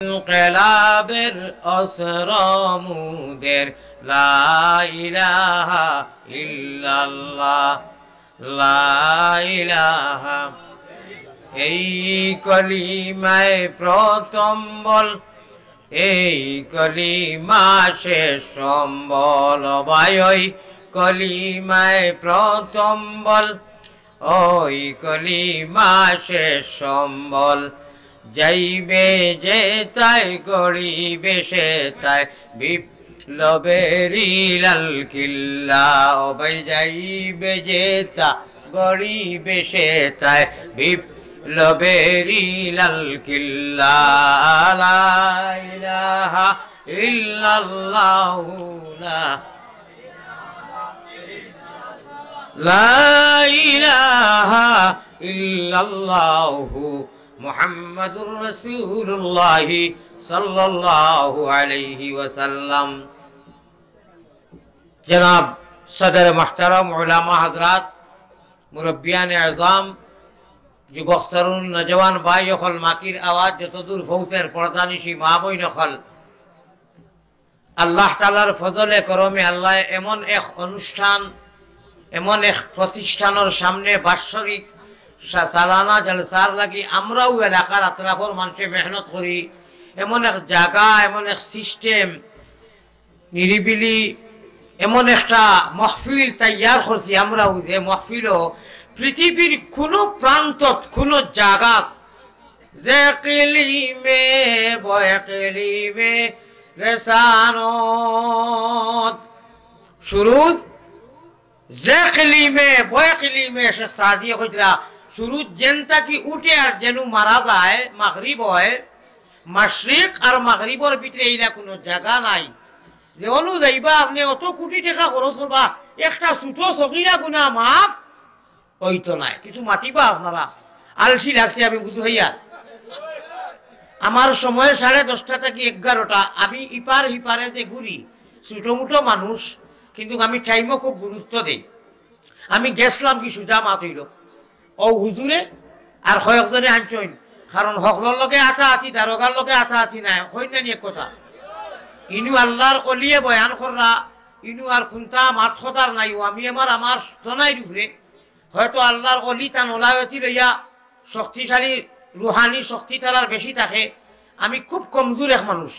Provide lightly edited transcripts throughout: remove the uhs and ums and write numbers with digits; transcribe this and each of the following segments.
ইনকিলাবের অসরমুদের লা ইলাহা ইল্লাল্লাহ লা ইলাহা। এই কলিমায় প্রথম বল, এই কলিমা শেষ সম্বল। ভাই ওই কলিমায় প্রথম বল, ওই কলিমা শেষ সম্বল। যাইবে যে তাই গড়িবে সে তাই বিপ্লবেরই লাল কিল্লা। ও ভাই যাইবে যে তা গড়িবে সে তাই বিপ্লবেরই লাল কিল্লা। লা ইলাহা ইল্লাল্লাহু লা ইলাহা ইল্লাল্লাহু মুহাম্মাদুর রাসূলুল্লাহ সাল্লাল্লাহু আলাইহি ওয়াসাল্লাম। জনাব সদর মুহতারাম উলামা হযরত, মুরব্বিয়ান আযম, যুবক তরুণ নওজওয়ান ভাই হল, মাকির আওয়াজ যতদূর পৌঁছের পর্দানিশী মা বোন হল, আল্লাহ তাআলার ফজলে করমে আল্লাহ এমন এক অনুষ্ঠান, এমন এক প্রতিষ্ঠানের সামনে বাৎসরিক সালানা জলসার লাগি আমরাও এলাকার আতরাফর মানুষে মেহনত করি। এমন এক জায়গা, এমন এক সিস্টেম, নিরিবিলি এমন একটা মহফিল তৈয়ার করছি আমরাও, যে মহফিলও পৃথিবীর কোনো প্রান্তত কোনো জায়গা যে কিলিমে বয় কিলিমে রেসানত সুরুজ, যে কিলিমে বয় কিলিমে শেখ সাদি কইরা সুরুজ যেনটা কি উঠে আর যেন মারা যায় মাগরিব হয়, মাশরিক আর মাগরিবর ভিতরে এইলা কোনো জায়গা নাই যে অনুযায়ীবা আপনি অত কোটি টাকা খরচ করবা একটা ছোট সগিরা গুনাহ মাফ হইতো নাই। কিছু মাতিবা আপনারা, আলসি লাগছে আমি বুঝু হইয়া। আমার সময় 10:30 থেকে 11টা, আমি ইপার হিপারে যে ঘুরি, ছোট মুটো মানুষ, কিন্তু আমি টাইমও খুব গুরুত্ব দেই। আমি গেছলাম কি সুজা মাত হইল ও হুজুরে আর কয়েকজনে আনছইন, কারণ হকলর লগে আতা আতি দারোগার লগে আতা আতি নাই হইনা নিয়ে কথা। ইনু আল্লাহর অলিয়ে বয়ান কররা, ইনু আর কোনটা মাত খতার নাই। আমি আমার জনাই রূপরে হয়তো আল্লাহর অলি তান ওলায়তি লইয়া শক্তিশালী রুহানি শক্তি তার বেশি থাকে। আমি খুব কমজোর এক মানুষ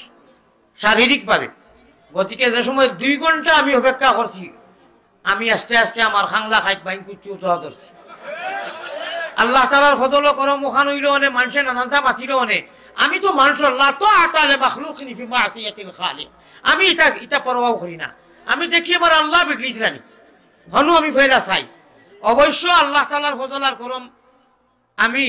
শারীরিকভাবে, গতিকে যে সময় 2 ঘন্টা আমি অপেক্ষা করছি, আমি আস্তে আস্তে আমার খাংলা খাইত বাইন কুচি উতরা ধরছি। আল্লাহ তাআলার ফজল করম মুখান হইল অনে, মানুষে নানানটা মাতিল অনে। আমি তো মানুষ আল্লাহ তো আতালে মাখলুকিন ফি মাসিয়াতিল খালিক, আমি এটা পরোয়াও করি না। আমি দেখি আমার আল্লাহ বিগলিছরানি হনু আমি ফেরা চাই। অবশ্য আল্লাহ তাআলার ফজল আর করম আমি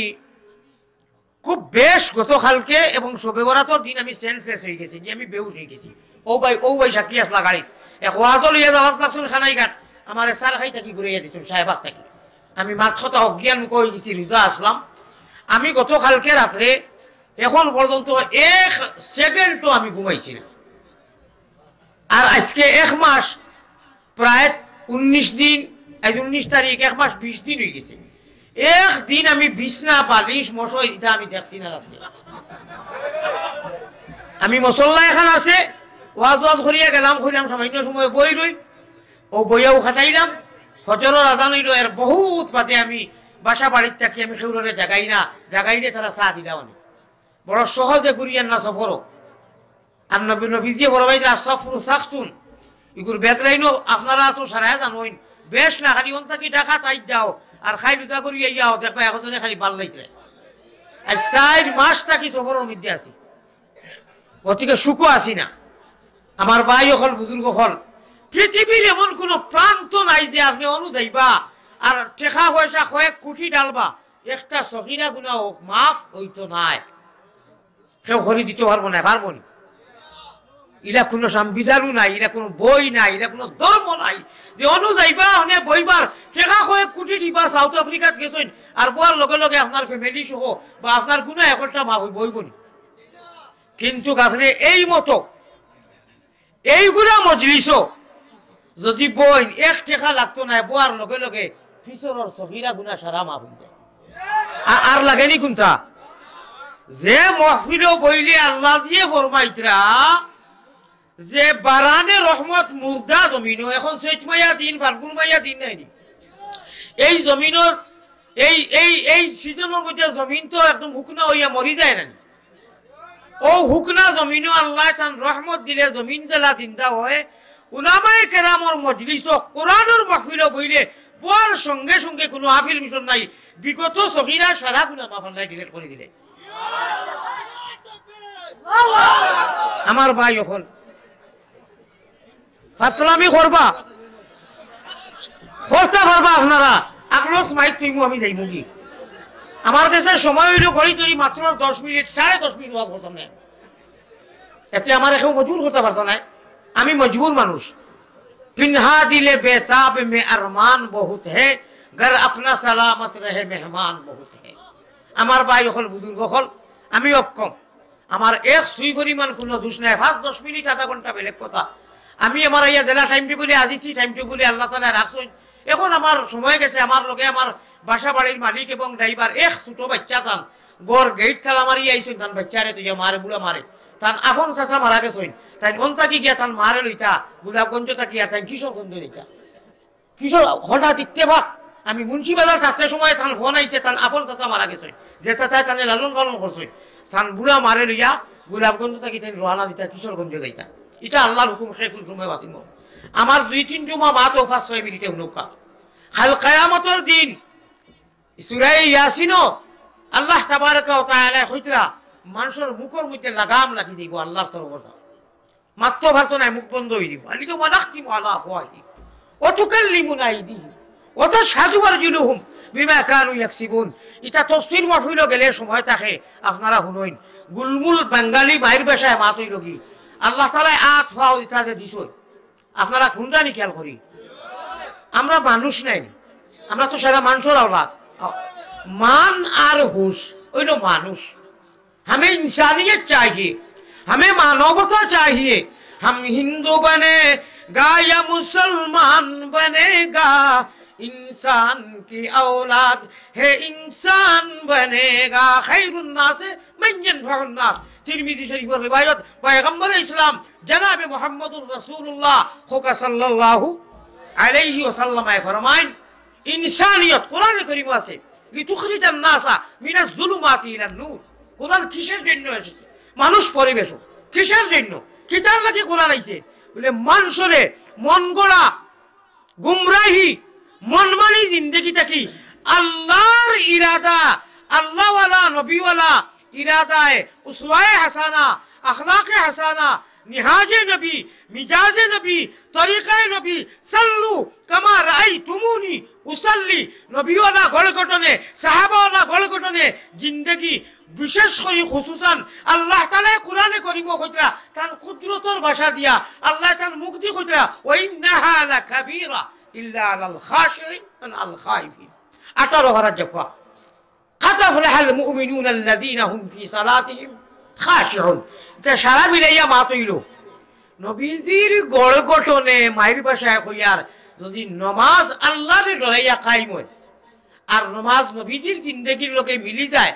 খুব বেশ গতকালকে এবং শবে বরাতর দিন আমি সেন্সলেস হয়ে গেছি, যে আমি বেহুশ হয়ে গেছি। ও ভাই সাক্ষী আসলা গাড়িত এক ওয়াজল লইয়া যাওয়ার লাগছুন খানাই ঘাট, আমার সার খাই থাকি ঘুরে দিছুন সাহেবাগ থাকি। আমি মাত্রটা অজ্ঞান মুখ হয়ে গেছি, রোজা আসলাম। আমি গতকালকে রাত্রে এখন পর্যন্ত 1 সেকেন্ডও আমি ঘুমাইছি না। আর আজকে 1 মাস প্রায় 19 দিন, আজ 19 তারিখ, 1 মাস 20 দিন হয়ে গেছে। একদিন আমি বিছনা বালিশ মশাই এটা আমি দেখছি না রাত্রে। আমি মসল্লা এখন আছে ওয়াজ করিয়া গেলাম, সামান্য সময় বই রই, ও বইয়াও খাটাইলাম। ফজরের আজান হইল, এর বহুত বাদে আমি বাসা বাড়ির থাকি আমি খেউরে জাগাই না, জাগাইলে তারা চা দিলা অনেক বড় সহজে ঘুরিয়ান না সফরও। আর নবীজি বড়বাই সফর সাখতুন ইগুর বেদলাইনও আপনারা তো সারায় জানোইন বেশ না, খালি অন থাকি ঢাকা তাই যাও আর খাই দুটা করি ইয়াও দেখবা একজনে খালি ভাল লাগলে। আর 4 মাস থাকি সফরের মধ্যে আছি, গতিকে সুখও আসি না। আমার ভাই হল, বুজুর্গ হল, পৃথিবীর এমন কোন প্রান্ত নাই যে আপনি অনুযায়ীবা আর টেকা পয়সা কয়েক কোটি ডালবা একটা সহিনা গুণা হোক মাফ হইতো নাই। কেউ ঘরে দিতে পারবো না, পারবো না। এরা কোনো সংবিধানও নাই, এরা কোনো বই নাই, এরা কোনো ধর্ম নাই যে অনুযায়ীবা অনেক বইবার টেকা কয়েক কোটি দিবা। সাউথ আফ্রিকাত গেছেন আর বোয়ার লগে লগে আপনার ফ্যামিলি সহ বা আপনার গুণা একটা মা বইব না। কিন্তু কাছে এই মতো এইগুলা মজলিসও যদি বই 1 টাকা লাগতো না, বোয়ার লগে লগে পিছরের সহিরা গুণা সারা মাফ হয়ে যায়। আর লাগেনি কোনটা যে মহফিল বইলে আল্লাহ দিয়ে ফরমাইতরা যে বারানে রহমত মুর্দা জমিন, এখন চৈত মাইয়া দিন ফাল্গুন মাইয়া দিন নাইনি, এই জমিনের এই সিজনের মধ্যে জমিন তো একদম হুকনা হইয়া মরি যায় না। ও হুকনা জমিনও আল্লাহ তান রহমত দিলে জমিন জেলা চিন্তা হয়। উলামায়ে কেরামর মজলিস কোরআনের মাহফিল বইলে বর সঙ্গে সঙ্গে কোনো হাফিল মিশন নাই, বিগত সহিরা সারা গুনাহ মাফ আল্লাহ ডিলিট করে দিলে। আমার ভাই এখন ফাসলামি করবা খরচা করবা আপনারা আকলস মাইক তুইমু আমি যাইমু কি আমার কাছে সময় হইল ঘড়ি তৈরি মাত্র 10 মিনিট 10.5 মিনিট ওয়াজ করতাম না, এতে আমার এখন মজবুর করতে পারতো না। আমি মজবুর মানুষ। পিনহা দিলে বেতাব মে আরমান বহুত হে, ঘর আপনা সালামত রহে মেহমান বহুত হে। আমার ভাই হল বুজুর্গ হল, আমি অক্ষম, আমার এক সুই পরিমাণ কোনো দোষ নাই। 5-10 মিনিট আধা ঘন্টা বেলেগ কথা। আমি আমার ইয়া জেলা টাইম টেবুলে আজিছি, টাইম টেবুলে আল্লাহ তাআলা রাখছেন। এখন আমার সময় গেছে, আমার লগে আমার বাসা বাড়ির মালিক এবং ড্রাইভার এক ছোট বাচ্চা তান গড় গেট তালা মারি আইছেন, তান বাচ্চারে তুই মারে বুড়া মারে, তান আপন চাচা মারা গেছেন, তাই অন থাকি গিয়া তান মারে লইতা গোলাপগঞ্জ থাকিয়া তাই কিশোরগঞ্জ লইতা কিশোর হঠাৎ ইত্তেফাক আমি মুন্সিবাজার থাকতে সময় তান ফোন আইছে, তান আপন চাচা মারা গেছেন, যে চাচায় তানে লালন পালন করছেন, তান বুড়া মারে লইয়া গোলাপগঞ্জ থাকি তাই রওনা দিতা কিশোরগঞ্জ যাইতা। এটা আল্লাহর হুকুম, সে কোন সময় বাঁচিব। আমার 2-3 জুমা মাত্র 5-6 মিনিটে হুনকা। কাল কিয়ামতের দিন সূরা ইয়াসিন আল্লাহ তাবারক ওয়া তাআলা কইতরা মানুষের মুখের মধ্যে লাগাম লাগি দিব আল্লাহর তরফ মাত্র ভারত নাই, মুখ বন্ধ হয়ে দিব। আলি তো মানাখতিমু আলা আফওয়াহি ওয়া তুকাল্লিমুনা আইদিহিম ওয়া তাশহাদু আরজুলুহুম বিমা কানু ইয়াকসিবুন। এটা তাফসীর মাহফিল গেলে সময় থাকে আপনারা শুনইন। গুলমুল বাঙালি মায়ের ভাষায় মাত হইল কি আল্লাহ তাআলা আত ফাও ইতা যে দিছই, আপনারা খুনদানি খেয়াল করি। আমরা মানুষ নাই, আমরা তো সারা মানুষের আওলাদ। मान और होश वो मानुष, हमें इंसानियत चाहिए, हमें मानवता चाहिए। हम हिंदू बनेगा या मुसलमान बनेगा, इंसान की औलाद है इंसान बनेगा। खैरुन्नास मन यनफउन्नास। तिरमिजी शरीफ और रिवायत पैगंबर इस्लाम जनाब मुहम्मदुर रसूलुल्लाह सल्लल्लाहु अलैहि वसल्लम फरमाएं इंसानियत कुरान करीम से লিতুখরিজান নাসা মিনাজ যুলুমাতি ইলান নূর। কোরআন কিসের জন্য এসেছে? মানুষ পরিবেশ কিসের জন্য? কিতার লাগি কোরআন আইছে বলে মানুষরে মন গড়া গুমরাহি মনমানি জিন্দেগিটা কি আল্লাহর ইরাদা, আল্লাহওয়ালা নবীওয়ালা ইরাদায় উসওয়ায়ে হাসানা, আখলাকে হাসানা, নিহাজে নবী, মিজাজে নবী, তরিকায়ে নবী, সাল্লু কামা রাআইতুমুনি উসাল্লি। নবীওয়ালা গড়গঠনে, সাহাবাওয়ালা গড়গঠনে জিন্দেগি বিশেষ করে খুসুসান আল্লাহ তাআলা কোরআনে করিম কইতরা তান কুদরতর ভাষা দিয়া আল্লাহ তান মুখ দি কইতরা ওয়া ইন্নাহা লাকাবীরা ইল্লা আলাল খাশিরিন আল খাইফিন। 18 হারাত যা قد أفلح المؤمنون الذين هم في صلاتهم খাশিউন। এটা সারা মিলাইয়া মা তৈলো নবীজির গড় গঠনে মায়ের ভাষায় কইয়ার যদি নমাজ আল্লাহরে ডরাইয়া কায়েম হয় আর নমাজ নবীজির জিন্দেগির লোকে মিলি যায়,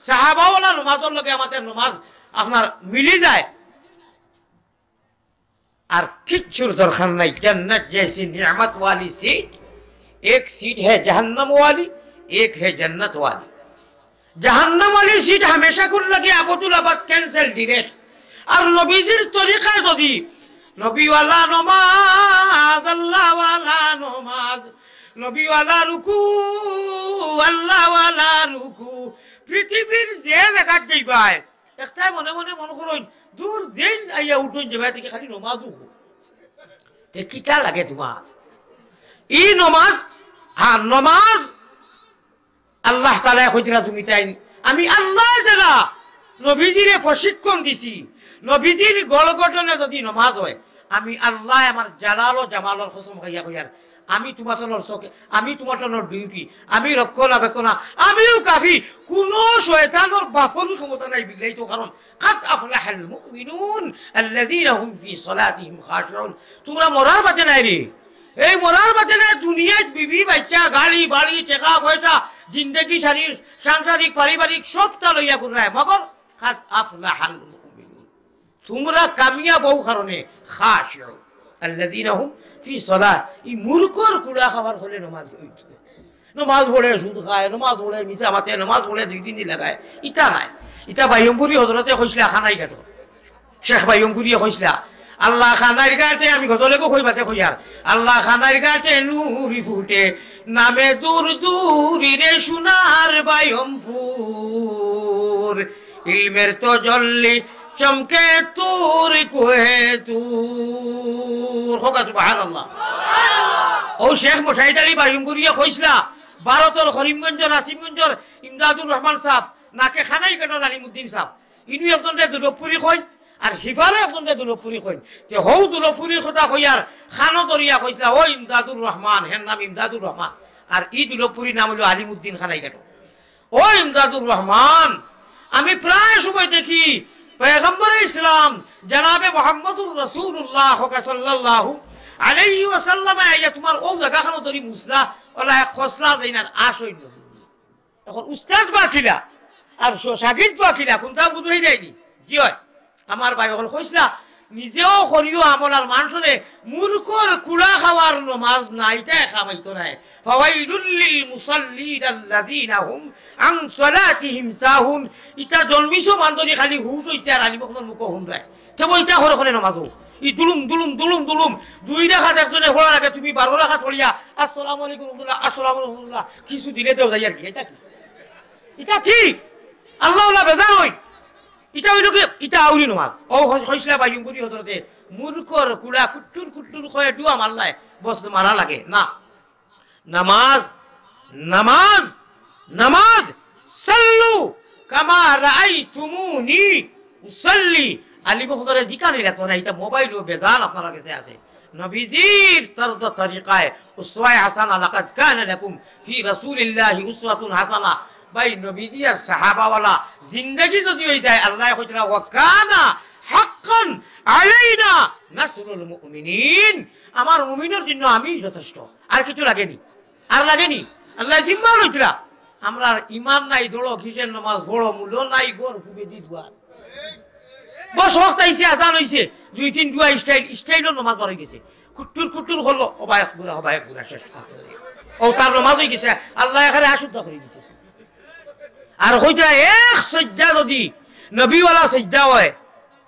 সাহাবাওয়ালা নমাজের লোকে আমাদের নমাজ আপনার মিলি যায়, আর কিচ্ছুর দরকার নাই। জান্নাত জैसी नियामत वाली सीट, एक सीट है जहन्नम वाली, एक है जन्नत वाली। जहन्नम वाली सीट हमेशा कुल लगे आबदुल आबाद कैंसिल डिरेक्ट। और नबीजिर तरीका যদি নবীওয়ালা নমাজ, আল্লাহওয়ালা নমাজ, নবীওয়ালা রুকু, আল্লাহওয়ালা রুকু, পৃথিবীর যে জায়গায় যাইবাই একটাই মনে মনে মনে করুন দূর যেই আইয়া উঠুন যাবে থেকে খালি নমাজ রুকু। তে কিটা লাগে তোমার এই নমাজ? হ্যাঁ নমাজ আল্লাহ তাআলা কইতরা তুমি তাই আমি আল্লাহ যারা নবীজিরে প্রশিক্ষণ দিছি, নবীজির গড়গঠনে যদি নমাজ হয় আমি আল্লাহ আমার জালাল ও জামালের কসম খাইয়া কইয়ার আমি তোমার চোখে, আমি তোমার ডিউটি, আমি রক্ষণাবেক্ষণা, আমিও কাফি। কোন শয়তানের বাপরও ক্ষমতা নাই বিগড়াইতো। কারণ কাদ আফলাহাল মুমিনুন আল্লাযীনা হুম ফি সালাতিহিম খাশিউন। তোমরা মরার বাতে নাই রে, এই মরার বাতে নাই। দুনিয়ায় বিবি বাচ্চা গাড়ি বাড়ি টাকা পয়সা জিন্দগি শারীর সাংসারিক পারিবারিক সবটা লইয়া ঘুরায় মগর কাদ আফলাহাল মুমিনুন তোমরা কামিয়াব হও কারণে খাশিউ আল্লাযীনা হুম ফি সালাত ই মুরকর কুড়া খাবার হলে নামাজ হইছে নামাজ পড়ে সুদ খায় নামাজ পড়ে মিছা মাতে নামাজ পড়ে 2 দিন লাগায় ইটা নাই ইটা বাইয়মপুরি হযরতে কইছলা খানাই কাটো শেখ বাইয়মপুরি কইছলা আল্লাহ খানার ঘাটে আমি গজলেগো কইবাতে কইয়ার আল্লাহ খানার ঘাটে নূরি ফুটে নামে দূর দূরি রে সোনার বাইয়মপুর ইলমের তো জল্লি চমকে তোর কোহে তুর হোকা সুবহানাল্লাহ ও শেখ মুশাহিদ আলী বাইয়মপুরিয়া কইছলা ভারতের করিমগঞ্জ নাসিমগঞ্জের ইমদাদুর রহমান সাহেব নাকে খানাই কাটো নালিমুদ্দিন সাহেব ইনু একজন দুলপুরি কই আর হিফারে একজন দুলপুরি কই তে হৌ দুলপুরির কথা কইয়ার খানো দরিয়া কইছলা ও ইমদাদুর রহমান হেন নাম ইমদাদুর রহমান আর ই দুলপুরি নাম হলো আলিমুদ্দিন খানাই কাটো ও ইমদাদুর রহমান আমি প্রায় সময় দেখি পয়গম্বর ইসলাম জনাবে মুহাম্মদুর রাসূলুল্লাহ সাল্লাল্লাহু আলাইহি ওয়াসাল্লাম আইয়া তোমার ও জায়গাখানো দরি মুসলা ওলা এক খসলা যাইনার আসই ন এখন উস্তাদ বাকিলা আর শাগির্দ বাকিলা কোনটা বুঝাই দেয়নি কি হয় আমার ভাই হল কইছলা নিজেও করিও আমল আর মানুষরে মূর্খর কুড়া খাওয়ার নামাজ নাই তাই খাওয়াইতো নাই ফাওয়াইলুল লিল মুসাল্লিন আল্লাযীনা হুম আন সালাতিহিম সাহুন ইটা জন্মিছো বান্দরি খালি হুট হইতে আর আলিম কোন মুখ হুন রায় তে বইটা করে করে নামাজও ই দুলুম দুলুম দুলুম দুলুম 2 রাকাত একজনে হওয়ার আগে তুমি 12 রাকাত পড়িয়া আসসালামু আলাইকুম রাহমাতুল্লাহ আসসালামু আলাইকুম কিছু দিলে দেও যাই আর কি এটা কি আল্লাহ ওলা বেজার হই ইটা হইল কি ইটা আউরি নামাজ ও কইছলা বাইয়ুমপুরি হযরতে মূর্খর কুড়া কুট্টুর কুট্টুর কয়ে দুয়া মারলায় বস মারা লাগে না নামাজ নামাজ নামাজ সাল্লু কামা রাআইতুমুনি উসাল্লি আলী বখদরে জিকানি রাখতো না এটা মোবাইল ও বেজাল আপনারা কাছে আছে নবীজির তরিকায় উসওয়া হাসানা লাকাদ কানা লাকুম ফি রাসূলিল্লাহি উসওয়াতুন হাসানা ভাই নবীজি আর সাহাবাওয়ালা জিন্দেগি যদি হই যায় আল্লাহ কইতরা ওয়া কানা হাক্কান আলাইনা নাসরুল মুমিনিন আমার মুমিনের জন্য আমি যথেষ্ট আর কিছু লাগেনি আর লাগেনি আল্লাহ জিম্মা লইতরা আমরা ঈমান নাই দড়ো কিসের নামাজ বড় মূল্য নাই গর ফুবে দি দুয়া বস ওয়াক্ত আইছে আজান হইছে 2-3 দুয়া স্টাইল নামাজ পড়ে গেছে কুট্টুর কুট্টুর হলো অবায়ক পুরা শেষ ও তার নামাজ হই গেছে আল্লাহ এখানে আশুদ্ধ করে দিয়েছে আর হইতা এক সাজদা যদি নবীওয়ালা সাজদা হয়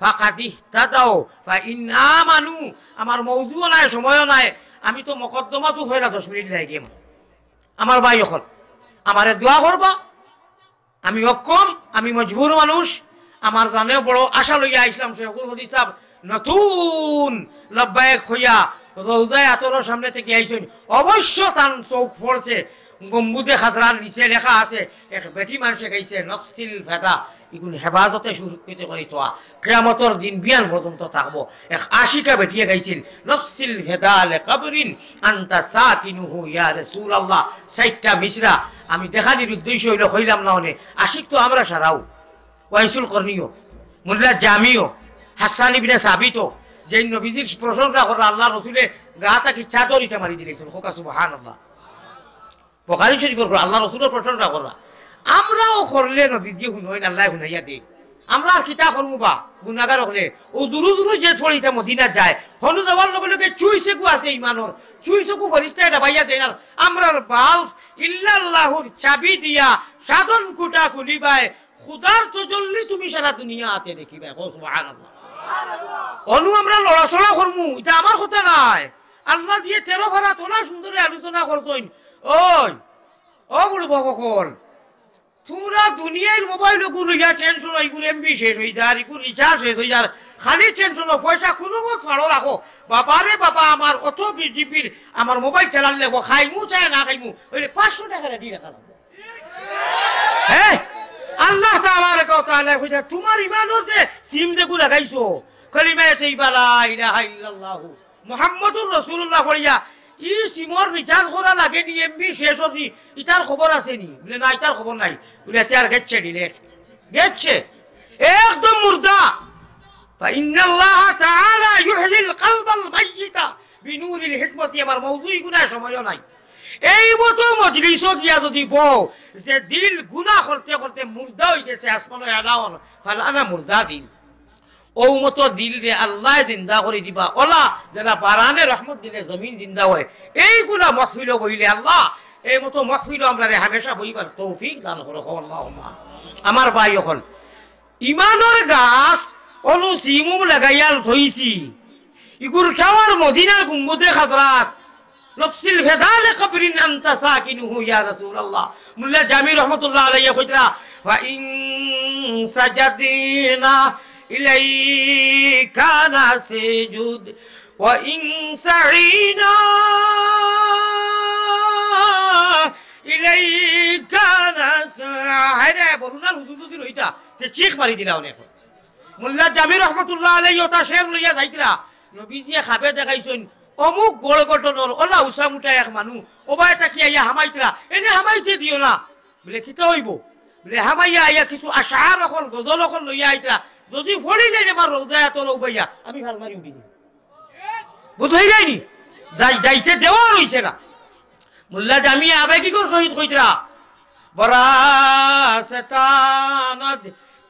ফাকাদি তাদাও ফা ইন আমানু আমার মওযুও নাই সময়ও নাই আমি তো মুকদ্দমাতু হইরা 10 মিনিট যাই গেম আমার ভাই হল আমারে দোয়া করবা আমি অক্ষম আমি মজবুর মানুষ আমার জানেও বড় আশা লইয়া ইসলাম শেখুল হদি সাহেব নতুন লব্বায়েক হইয়া রওজায়ে আতরের সামনে থেকে আইছেন অবশ্য তান চোখ পড়ছে গম্বুদে খাজরার নিচে লেখা আছে এক বেটি মানুষে গাইছে নফসিল ফেদা ইগুন হেফাজতে সুরক্ষিত করে তোয়া কিয়ামতের দিন বিয়ান পর্যন্ত থাকবো এক আশিকা বেটিয়ে গাইছিল নফসিল ফেদা লে কবরিন আনতা সাকিনুহু ইয়া রাসূলুল্লাহ 60টা মিসরা আমি দেখানির উদ্দেশ্য হইল কইলাম না ওনে আশিক তো আমরা সারাও ওয়াইসুল করনিও মুল্লা জামিও হাসান ইবনে সাবিতো যে নবীজির প্রশংসা করে আল্লাহ রাসূলে গাটা কি চাদর ইটা মারি দিলেছেন হোকা সুবহানাল্লাহ বুখারী শরীফের আল্লাহ রাসূলের প্রশংসা করা আমরাও করলে নবীজি হুনই আল্লাহ হুনাইয়া দে আমরা আর কিতা করমু বা গুনাহগার হলে ও দূর দূর যে ছড়িটা মদিনা যায় হনু যাওয়ার লগে লগে চুইছে কো আছে ঈমানর চুইছে কো ফেরেশতা এটা বাইয়া দেন আমরার বালফ ইল্লাল্লাহুর চাবি দিয়া সাধন কুটা খুলিবায় খুদার তজল্লি তুমি সারা দুনিয়াতে দেখিবে সুবহানাল্লাহ অনু আমরা লড়াচড়া করমু এটা আমার কথা নাই আল্লাহ দিয়ে 13 ভাড়া তোলা সুন্দরে আলোচনা করতইন ওই ও বড় বকল তোমরা দুনিয়ার মোবাইল গুলিয়া টেনশন হই গুলো এমবি শেষ হই যায় ইকুর রিচার্জ শেষ হই যায় খালি টেনশন পয়সা কোনো মত ছাড়ো রাখো বাবা রে বাবা আমার অত জিবির আমার মোবাইল চালালে খাইমু চাই না খাইমু ওই 500 টাকা রেডি রাখা হ্যাঁ আল্লাহ তাবারক ওয়া তাআলা কইতা তোমার ঈমান আছে সিম দেখু লাগাইছো কালিমা তাইবা লা ইলাহা ইল্লাল্লাহ মুহাম্মাদুর রাসূলুল্লাহ পড়িয়া ই সিমর রিচার্জ করা লাগে নি এমবি শেষ হই ইতার খবর আছে নি বলে না ইতার খবর নাই বলে তার গেছে ডিলেট গেছে একদম মুর্দা ফাইনাল্লাহ তাআলা ইউহয়িল কলবাল মাইয়িতা বিনুরিল হিকমতি আমার মওযুই গুনাহ সময় নাই এই মতো মজলিসও গিয়া যদি বউ যে দিল গুনাহ করতে করতে মুর্দা হয়ে গেছে আসমানে আলাওন ফালানা মুর্দা দিল ও মতো দিল রে আল্লাহ জিন্দা করে দিবা ওলা যারা বারানে রহমত দিলে জমিন জিন্দা হয় এইগুলা মাহফিল বইলে আল্লাহ এই মতো মাহফিল আমরা রে হামেশা বইবার তৌফিক দান করো আল্লাহুম্মা। আমার ভাই এখন ইমানের গাছ অনু সিমুম লাগাইয়াল থইছি ইগুর খাওয়ার মদিনার গুম্বদে খাজরাত নফসিল ফেদালে কবরিন আনতা সাকিনুহু ইয়া রাসূলুল্লাহ। মুল্লা জামি রহমাতুল্লাহ আলাইহি কইতরা ওয়া ইন সাজাদিনা ইলাইকা নাসজুদ ওয়া ইন সাইনা ইলাইকা নাসআ বলুন হুজুর হইতা তে চিখ মারি দিলা অনেক। মুল্লা জামি রহমাতুল্লাহ আলাইহি ওটা শের লইয়া যাইতরা নবীজিয়ে খাবে দেখাইছেন অমুক গোল গঠনের ওলা উষা মুঠা এক মানুষ ওবাই তাকি আইয়া হামাইতরা এনে হামাইতে দিও না বলে কিতা হইব বলে হামাইয়া আইয়া কিছু আশার এখন গজল এখন লইয়া আইতরা যদি ফড়ি যাই আমার রোজায় তোর উবাইয়া আমি ভাল মারি উঠি বুঝ হয়ে যায়নি যাইতে দেওয়া রইছে না। মুল্লা জামিয়া আবে কি কর শহীদ কইতরা বরাসতানদ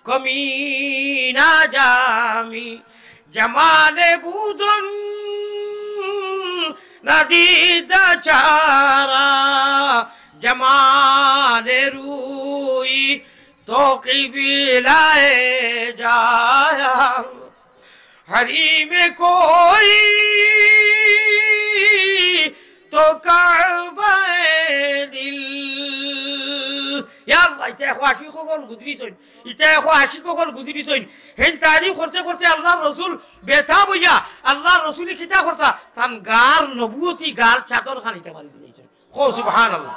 কমিনা জামি জামালে বুদন নাদিদা চারা জামালে রুই তো কিবিলায়ে জায়া হরিমে কোই তো কাবায়ে দিল। ইটা এখন আশি কখন গুজরিছেন ইটা এখন আশি কখন গুজরিছেন হেন তারিফ করতে করতে আল্লাহ রসুল বেথা বইয়া আল্লাহ রসুলি খিতা করতা তান গার নবুয়তি গার চাদর খানিটা মারি দিয়েছেন। ও সুবহানাল্লাহ।